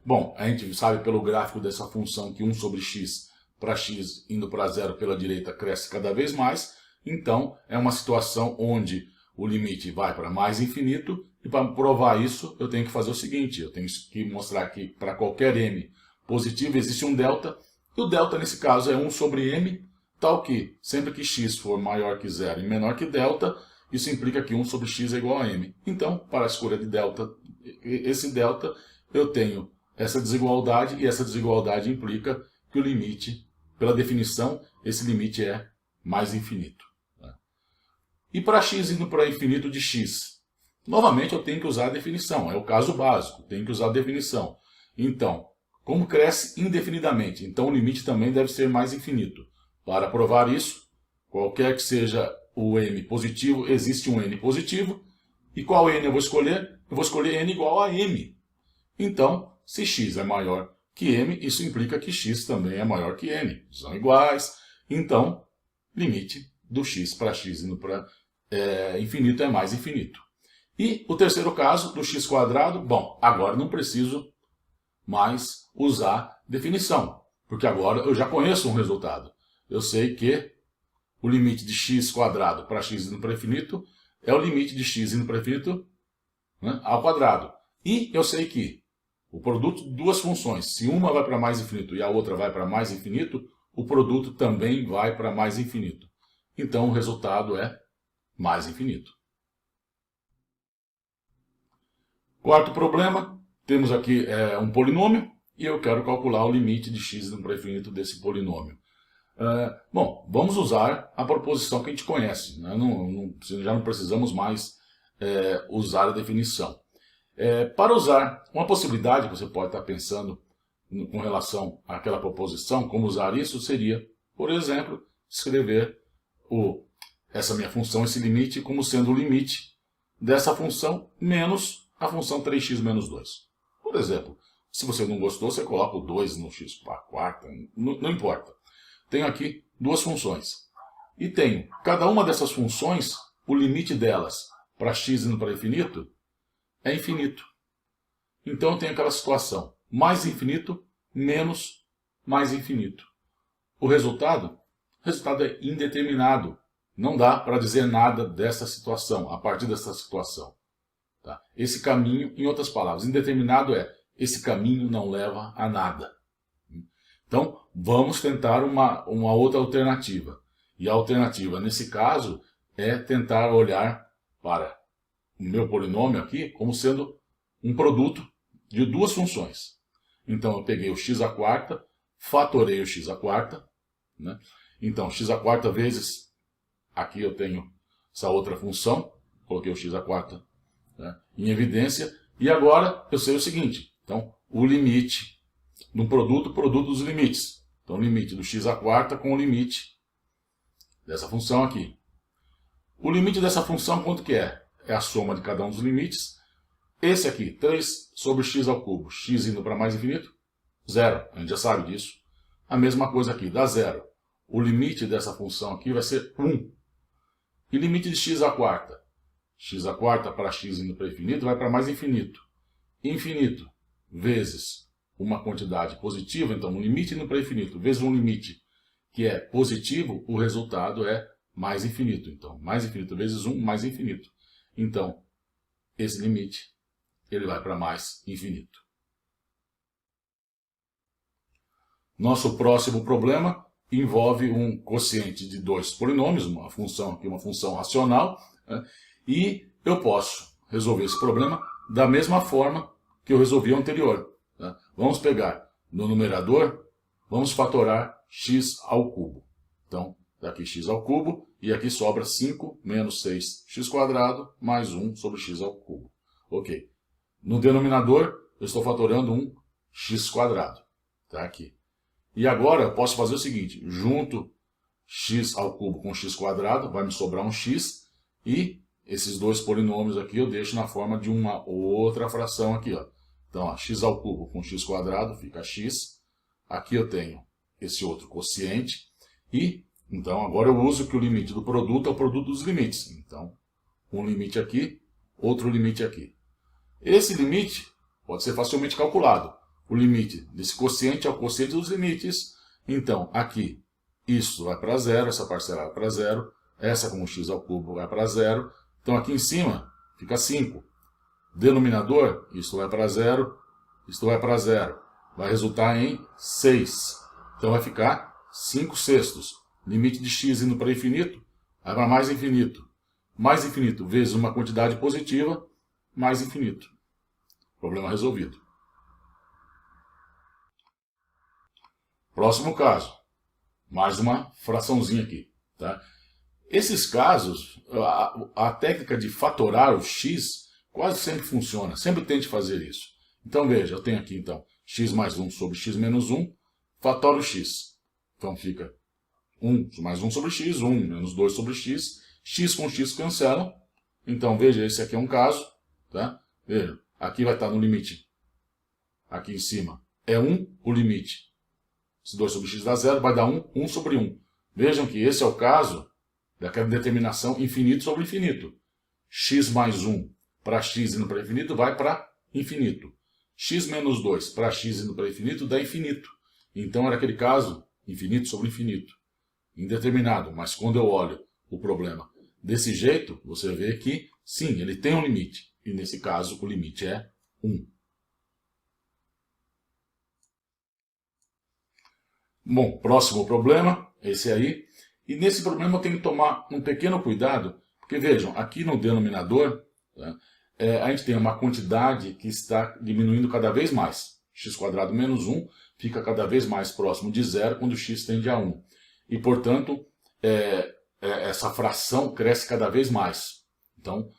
bom, a gente sabe pelo gráfico dessa função que 1 sobre x para x indo para zero pela direita cresce cada vez mais. Então, é uma situação onde o limite vai para mais infinito, e para provar isso, eu tenho que fazer o seguinte, eu tenho que mostrar que para qualquer m positivo existe um delta, e o delta nesse caso é 1 sobre m, tal que sempre que x for maior que zero e menor que delta, isso implica que 1 sobre x é igual a m. Então, para a escolha de delta, esse delta, eu tenho essa desigualdade, e essa desigualdade implica que o limite, pela definição, esse limite é mais infinito. E para x indo para infinito de x? Novamente eu tenho que usar a definição, é o caso básico, tenho que usar a definição. Então, como cresce indefinidamente, então o limite também deve ser mais infinito. Para provar isso, qualquer que seja o m positivo, existe um n positivo. E qual n eu vou escolher? Eu vou escolher n igual a m. Então, se x é maior que m, isso implica que x também é maior que m. São iguais. Então, limite do x para x indo para infinito é mais infinito. E o terceiro caso, do x quadrado, bom, agora não preciso mais usar definição, porque agora eu já conheço um resultado. Eu sei que o limite de x quadrado para x indo para infinito é o limite de x indo para infinito, né, ao quadrado. E eu sei que o produto de duas funções, se uma vai para mais infinito e a outra vai para mais infinito, o produto também vai para mais infinito. Então o resultado é mais infinito. Quarto problema, temos aqui um polinômio e eu quero calcular o limite de x indo para infinito desse polinômio. Bom, vamos usar a proposição que a gente conhece, né? Já não precisamos mais usar a definição. Para usar uma possibilidade que você pode estar pensando com relação àquela proposição, como usar isso, seria, por exemplo, escrever essa minha função, esse limite, como sendo o limite dessa função menos a função 3x menos 2. Por exemplo, se você não gostou, você coloca o 2 no x para a quarta, não importa. Tenho aqui duas funções. E tenho, cada uma dessas funções, o limite delas para x indo para infinito é infinito. Então eu tenho aquela situação, mais infinito menos mais infinito. O resultado é indeterminado. Não dá para dizer nada dessa situação, a partir dessa situação. Tá? Esse caminho, em outras palavras, indeterminado esse caminho não leva a nada. Então, vamos tentar uma outra alternativa. E a alternativa, nesse caso, é tentar olhar para o meu polinômio aqui como sendo um produto de duas funções. Então, eu peguei o x à quarta, fatorei o x à quarta, né? Então, x à quarta vezes, aqui eu tenho essa outra função, coloquei o x à quarta, né, em evidência, e agora eu sei o seguinte, então, o limite do produto dos limites. Então, o limite do x à quarta com o limite dessa função aqui. O limite dessa função, quanto que é? É a soma de cada um dos limites. Esse aqui, 3 sobre x ao cubo, x indo para mais infinito, zero, a gente já sabe disso. A mesma coisa aqui, dá zero. O limite dessa função aqui vai ser 1. E limite de x à quarta? X à quarta para x indo para infinito vai para mais infinito. infinito vezes uma quantidade positiva, então um limite indo para infinito, vezes um limite que é positivo, o resultado é mais infinito. Então, mais infinito vezes 1, mais infinito. Então, esse limite, ele vai para mais infinito. Nosso próximo problema envolve um quociente de dois polinômios, uma função aqui, uma função racional, né? E eu posso resolver esse problema da mesma forma que eu resolvi o anterior. Né? Vamos pegar no numerador, vamos fatorar x ao cubo. Então, daqui x ao cubo, e aqui sobra 5 menos 6x² mais 1 sobre x ao cubo. Ok. No denominador, eu estou fatorando um x². Tá aqui. E agora eu posso fazer o seguinte, junto x ao cubo com x², vai me sobrar um x, e esses dois polinômios aqui eu deixo na forma de uma outra fração aqui, ó. Então, ó, x ao cubo com x² fica x, aqui eu tenho esse outro quociente, e então agora eu uso que o limite do produto é o produto dos limites. Então, um limite aqui, outro limite aqui. Esse limite pode ser facilmente calculado. O limite desse quociente é o quociente dos limites. Então, aqui, isso vai para zero, essa parcela vai para zero, essa com x ao cubo vai para zero. Então, aqui em cima fica 5. Denominador, isso vai para zero, isto vai para zero. Vai resultar em 6. Então, vai ficar 5/6. Limite de x indo para infinito, vai para mais infinito. Mais infinito vezes uma quantidade positiva, mais infinito. Problema resolvido. Próximo caso. Mais uma fraçãozinha aqui. Tá? Esses casos, a técnica de fatorar o x quase sempre funciona. Sempre tente fazer isso. Então veja, eu tenho aqui então x mais 1 sobre x menos 1, fatoro x. Então fica 1 mais 1 sobre x, 1 menos 2 sobre x, x com x cancelam. Então veja, esse aqui é um caso. Tá? Veja, aqui vai estar no limite. Aqui em cima é 1 o limite. Se 2 sobre x dá 0, vai dar 1, 1 sobre 1. Vejam que esse é o caso daquela determinação infinito sobre infinito. X mais 1 para x indo para infinito vai para infinito. X menos 2 para x indo para infinito dá infinito. Então era aquele caso infinito sobre infinito. Indeterminado, mas quando eu olho o problema desse jeito, você vê que sim, ele tem um limite. E nesse caso o limite é 1. Bom, próximo problema, esse aí. E nesse problema eu tenho que tomar um pequeno cuidado, porque vejam, aqui no denominador, tá, a gente tem uma quantidade que está diminuindo cada vez mais. X² menos 1 fica cada vez mais próximo de zero quando x tende a 1. E, portanto, essa fração cresce cada vez mais. Então,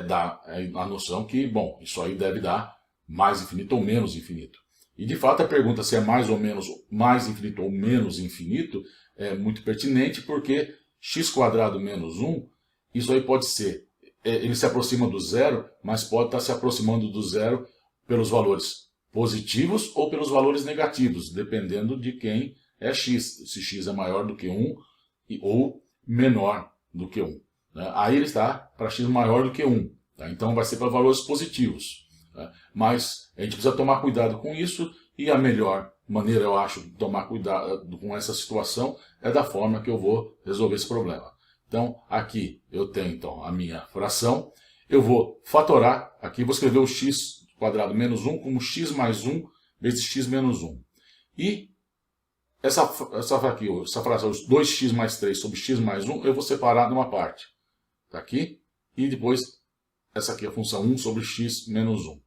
dá a noção que, bom, isso aí deve dar mais infinito ou menos infinito. E, de fato, a pergunta se é mais ou menos mais infinito ou menos infinito é muito pertinente, porque x² menos 1, isso aí pode ser, ele se aproxima do zero, mas pode estar se aproximando do zero pelos valores positivos ou pelos valores negativos, dependendo de quem é x. Se x é maior do que 1 ou menor do que 1. Né? Aí ele está para x maior do que 1. Tá? Então vai ser para valores positivos. Mas a gente precisa tomar cuidado com isso, e a melhor maneira, eu acho, de tomar cuidado com essa situação é da forma que eu vou resolver esse problema. Então, aqui eu tenho então, a minha fração, eu vou fatorar, aqui vou escrever o x² menos 1 como x mais 1 vezes x menos 1. E essa fração, os 2x mais 3 sobre x mais 1, eu vou separar numa parte. Tá aqui, e depois essa aqui é a função 1 sobre x menos 1.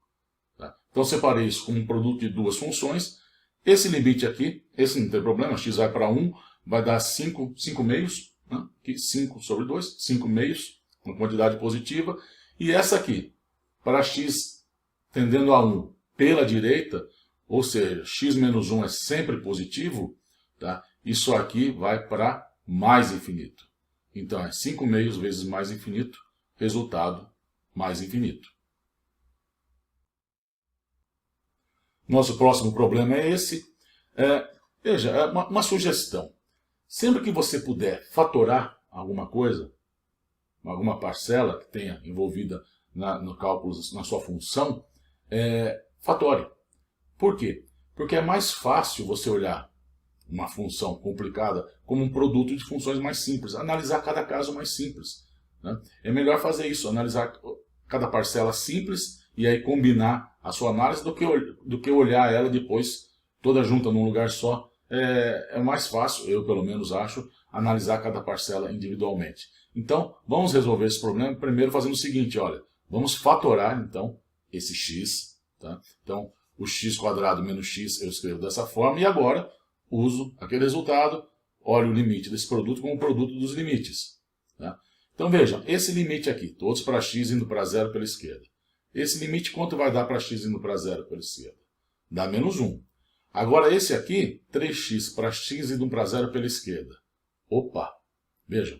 Tá? Então, separei isso como um produto de duas funções. Esse limite aqui, esse não tem problema, x vai para 1, vai dar 5 meios. Né? Aqui, 5 sobre 2, 5 meios, uma quantidade positiva. E essa aqui, para x tendendo a 1 pela direita, ou seja, x menos 1 é sempre positivo, tá? Isso aqui vai para mais infinito. Então, é 5 meios vezes mais infinito, resultado mais infinito. Nosso próximo problema é esse. Veja, uma sugestão. Sempre que você puder fatorar alguma coisa, alguma parcela que tenha envolvida no cálculo, na sua função, fatore. Por quê? Porque é mais fácil você olhar uma função complicada como um produto de funções mais simples, analisar cada caso mais simples, né? É melhor fazer isso, analisar cada parcela simples e aí combinar a sua análise do que olhar ela depois toda junta num lugar só. É mais fácil, eu pelo menos acho, analisar cada parcela individualmente. Então, vamos resolver esse problema primeiro fazendo o seguinte, olha, vamos fatorar então esse x, tá? Então, o x² menos x eu escrevo dessa forma e agora uso aquele resultado, olho o limite desse produto como o produto dos limites, tá? Então vejam, esse limite aqui, todos para x indo para zero pela esquerda. Esse limite quanto vai dar para x indo para zero pela esquerda? Dá menos 1. Agora esse aqui, 3x para x indo para zero pela esquerda. Opa, vejam,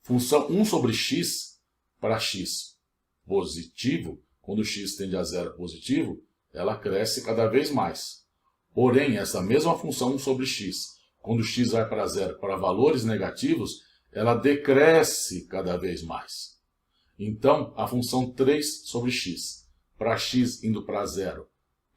função 1 sobre x para x positivo, quando x tende a zero positivo, ela cresce cada vez mais. Porém, essa mesma função 1 sobre x, quando x vai para zero para valores negativos, ela decresce cada vez mais. Então, a função 3 sobre x, para x indo para zero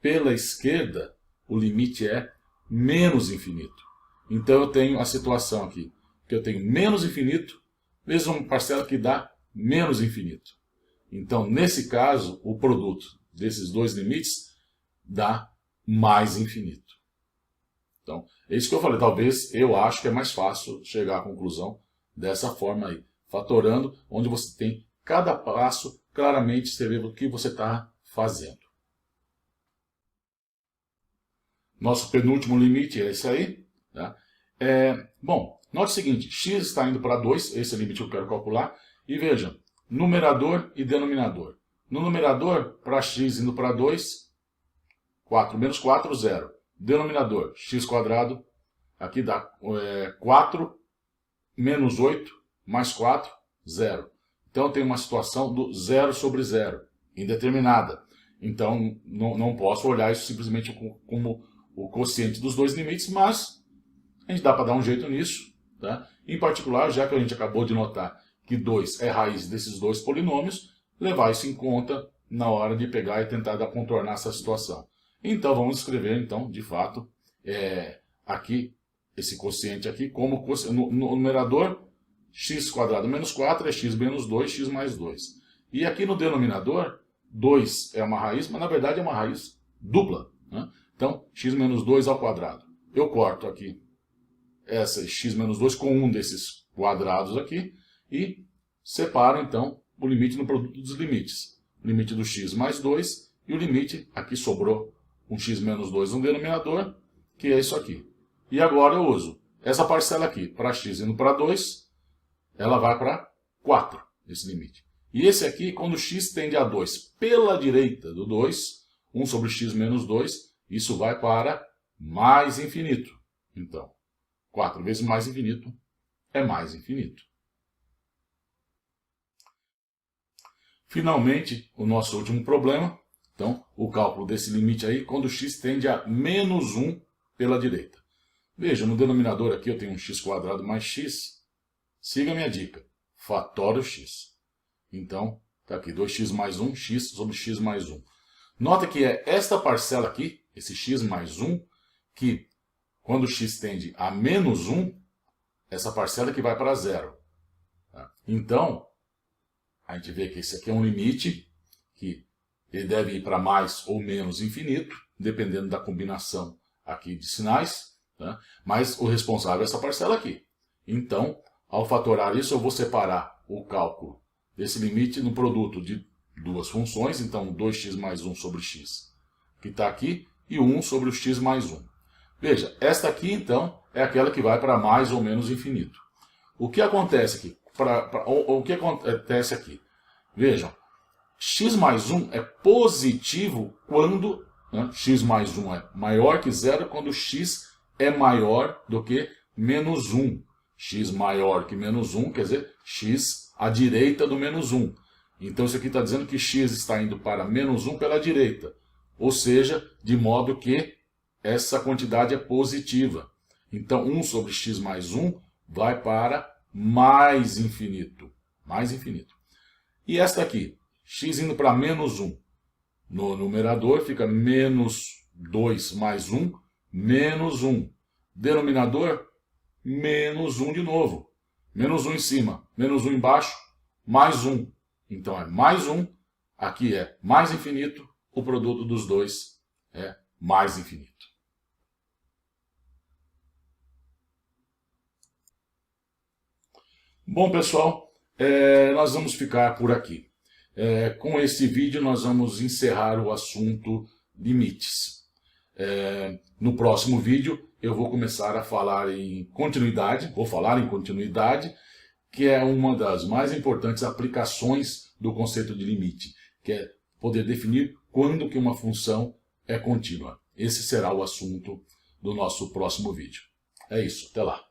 pela esquerda, o limite é menos infinito. Então, eu tenho a situação aqui, que eu tenho menos infinito, vezes uma parcela que dá menos infinito. Então, nesse caso, o produto desses dois limites dá mais infinito. Então, é isso que eu falei. Talvez eu acho que é mais fácil chegar à conclusão dessa forma aí. Fatorando, onde você tem cada passo claramente escrevendo o que você está fazendo. Nosso penúltimo limite é esse aí. Tá? Bom, note o seguinte, x está indo para 2, esse é o limite que eu quero calcular. E vejam, numerador e denominador. No numerador, para x indo para 2, 4 menos 4, 0. Denominador, x², aqui dá 4 menos 8 mais 4, 0. Então eu tenho uma situação do 0 sobre 0, indeterminada. Então não posso olhar isso simplesmente como o quociente dos dois limites, mas a gente dá para dar um jeito nisso. Tá? Em particular, já que a gente acabou de notar que 2 é raiz desses dois polinômios, levar isso em conta na hora de pegar e tentar contornar essa situação. Então vamos escrever, então, de fato, aqui, esse quociente aqui, como no numerador, x² menos 4 é x menos 2, x mais 2. E aqui no denominador, 2 é uma raiz, mas na verdade é uma raiz dupla, né? Então, x menos 2 ao quadrado. Eu corto aqui essa x menos 2 com um desses quadrados aqui e separo, então, o limite no produto dos limites. O limite do x mais 2 e o limite, aqui sobrou um x menos 2 no denominador, que é isso aqui. E agora eu uso essa parcela aqui, para x indo para 2, ela vai para 4, esse limite. E esse aqui, quando x tende a 2 pela direita do 2, 1 sobre x menos 2, isso vai para mais infinito. Então, 4 vezes mais infinito é mais infinito. Finalmente, o nosso último problema. Então, o cálculo desse limite aí, quando x tende a menos 1 pela direita. Veja, no denominador aqui eu tenho um x² mais x. Siga a minha dica. Fatore o x. Então, está aqui 2x mais 1, x sobre x mais 1. Nota que é esta parcela aqui, esse x mais 1, que quando x tende a menos 1, essa parcela que vai para zero. Tá? Então, a gente vê que esse aqui é um limite que ele deve ir para mais ou menos infinito, dependendo da combinação aqui de sinais, tá? Mas o responsável é essa parcela aqui. Então, ao fatorar isso, eu vou separar o cálculo desse limite no produto de duas funções, então 2x mais 1 sobre x, que está aqui, e 1 sobre o x mais 1. Veja, esta aqui, então, é aquela que vai para mais ou menos infinito. O que acontece aqui? O que acontece aqui? Vejam, x mais 1 é positivo quando x mais 1 é maior que zero, quando x é maior do que menos 1. X maior que menos 1, quer dizer, x à direita do menos 1. Então isso aqui está dizendo que x está indo para menos 1 pela direita. Ou seja, de modo que essa quantidade é positiva. Então 1 sobre x mais 1 vai para mais infinito. Mais infinito. E esta aqui, x indo para menos 1. No numerador fica menos 2 mais 1, menos 1. Denominador, menos 1 de novo. Menos 1 em cima, menos 1 embaixo, mais 1. Então é mais 1, aqui é mais infinito, o produto dos dois é mais infinito. Bom, pessoal, nós vamos ficar por aqui. Com esse vídeo nós vamos encerrar o assunto limites. No próximo vídeo eu vou começar a falar em continuidade, que é uma das mais importantes aplicações do conceito de limite, que é poder definir quando que uma função é contínua. Esse será o assunto do nosso próximo vídeo. É isso, até lá.